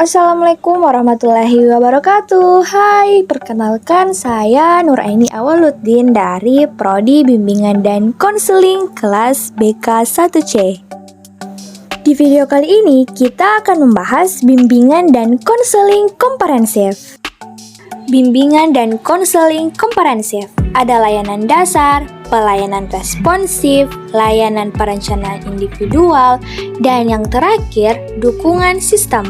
Assalamualaikum warahmatullahi wabarakatuh. Hai, perkenalkan saya Nuraini Awwaluddin dari Prodi Bimbingan dan Konseling kelas BK 1C. Di video kali ini kita akan membahas bimbingan dan konseling komprehensif. Bimbingan dan konseling komprehensif ada layanan dasar, pelayanan responsif, layanan perencanaan individual, dan yang terakhir, dukungan sistem.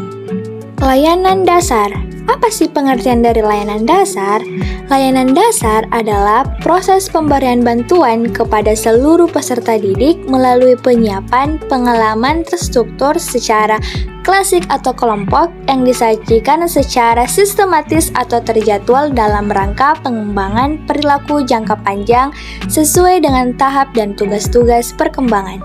Layanan dasar. Apa sih pengertian dari layanan dasar? Layanan dasar adalah proses pemberian bantuan kepada seluruh peserta didik melalui penyiapan pengalaman terstruktur secara klasik atau kelompok yang disajikan secara sistematis atau terjadwal dalam rangka pengembangan perilaku jangka panjang sesuai dengan tahap dan tugas-tugas perkembangan.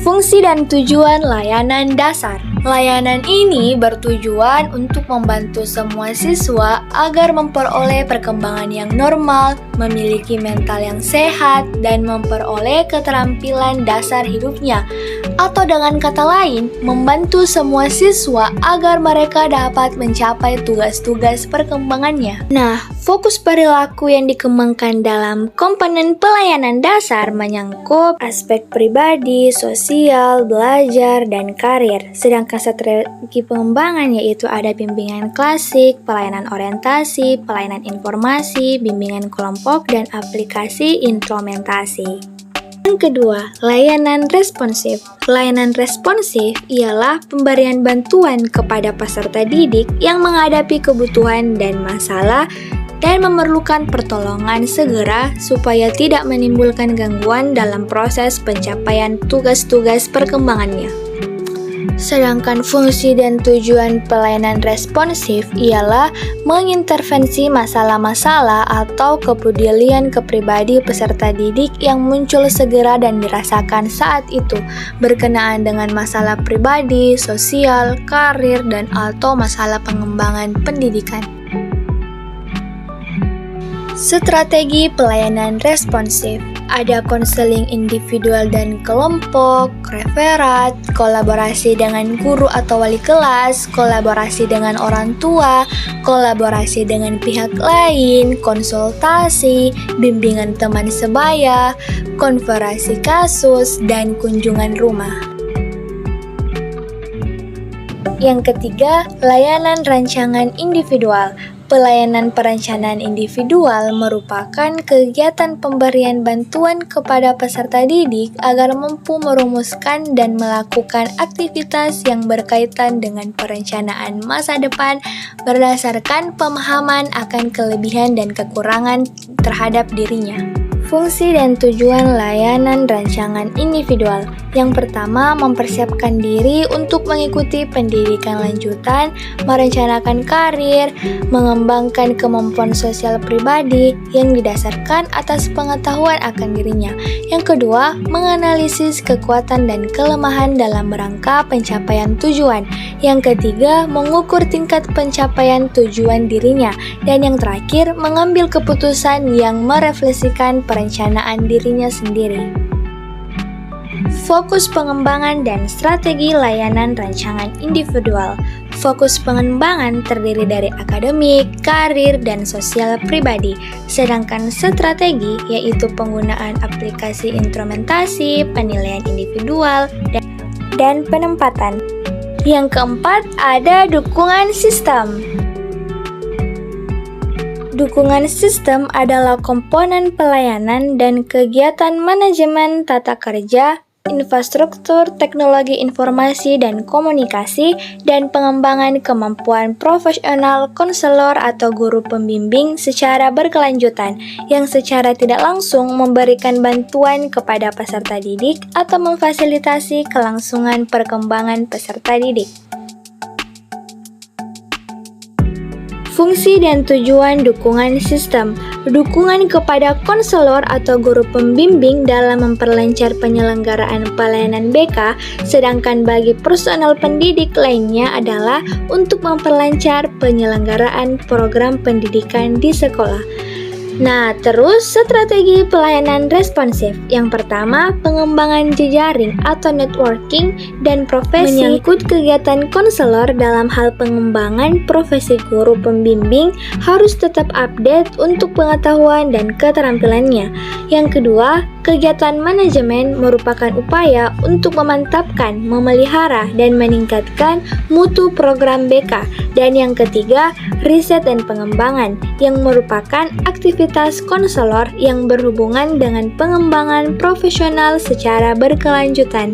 Fungsi dan tujuan layanan dasar. Layanan ini bertujuan untuk membantu semua siswa agar memperoleh perkembangan yang normal, memiliki mental yang sehat, dan memperoleh keterampilan dasar hidupnya. Atau dengan kata lain, membantu semua siswa agar mereka dapat mencapai tugas-tugas perkembangannya. Nah, fokus perilaku yang dikembangkan dalam komponen pelayanan dasar menyangkut aspek pribadi, sosial, belajar, dan karir. Sedangkan strategi pengembangan yaitu ada bimbingan klasik, pelayanan orientasi, pelayanan informasi, bimbingan kelompok, dan aplikasi instrumentasi. Yang kedua, layanan responsif. Layanan responsif ialah pemberian bantuan kepada peserta didik yang menghadapi kebutuhan dan masalah dan memerlukan pertolongan segera supaya tidak menimbulkan gangguan dalam proses pencapaian tugas-tugas perkembangannya. Sedangkan fungsi dan tujuan pelayanan responsif ialah mengintervensi masalah-masalah atau kepedulian kepribadi peserta didik yang muncul segera dan dirasakan saat itu berkenaan dengan masalah pribadi, sosial, karir, dan atau masalah pengembangan pendidikan. Strategi pelayanan responsif. Ada konseling individual dan kelompok, referat, kolaborasi dengan guru atau wali kelas, kolaborasi dengan orang tua, kolaborasi dengan pihak lain, konsultasi, bimbingan teman sebaya, konferensi kasus, dan kunjungan rumah. Yang ketiga, layanan rancangan individual. Pelayanan perencanaan individual merupakan kegiatan pemberian bantuan kepada peserta didik agar mampu merumuskan dan melakukan aktivitas yang berkaitan dengan perencanaan masa depan berdasarkan pemahaman akan kelebihan dan kekurangan terhadap dirinya. Fungsi dan tujuan layanan rancangan individual. Yang pertama, mempersiapkan diri untuk mengikuti pendidikan lanjutan, merencanakan karir, mengembangkan kemampuan sosial pribadi yang didasarkan atas pengetahuan akan dirinya. Yang kedua, menganalisis kekuatan dan kelemahan dalam rangka pencapaian tujuan. Yang ketiga, mengukur tingkat pencapaian tujuan dirinya. Dan yang terakhir, mengambil keputusan yang merefleksikan perencanaan dirinya sendiri. Fokus pengembangan dan strategi layanan rancangan individual. Fokus pengembangan terdiri dari akademik, karir, dan sosial pribadi. Sedangkan strategi yaitu penggunaan aplikasi instrumentasi, penilaian individual, dan penempatan. Yang keempat, ada dukungan sistem. Dukungan sistem adalah komponen pelayanan dan kegiatan manajemen tata kerja, infrastruktur, teknologi informasi dan komunikasi, dan pengembangan kemampuan profesional konselor atau guru pembimbing secara berkelanjutan yang secara tidak langsung memberikan bantuan kepada peserta didik atau memfasilitasi kelangsungan perkembangan peserta didik. Fungsi dan tujuan dukungan sistem. Dukungan kepada konselor atau guru pembimbing dalam memperlancar penyelenggaraan pelayanan BK, sedangkan bagi personel pendidik lainnya adalah untuk memperlancar penyelenggaraan program pendidikan di sekolah. Nah, terus strategi pelayanan responsif. Yang pertama, pengembangan jejaring atau networking dan profesi menyangkut kegiatan konselor dalam hal pengembangan profesi guru pembimbing harus tetap update untuk pengetahuan dan keterampilannya. Yang kedua, kegiatan manajemen merupakan upaya untuk memantapkan, memelihara, dan meningkatkan mutu program BK. Dan yang ketiga, riset dan pengembangan yang merupakan aktivitas konselor yang berhubungan dengan pengembangan profesional secara berkelanjutan.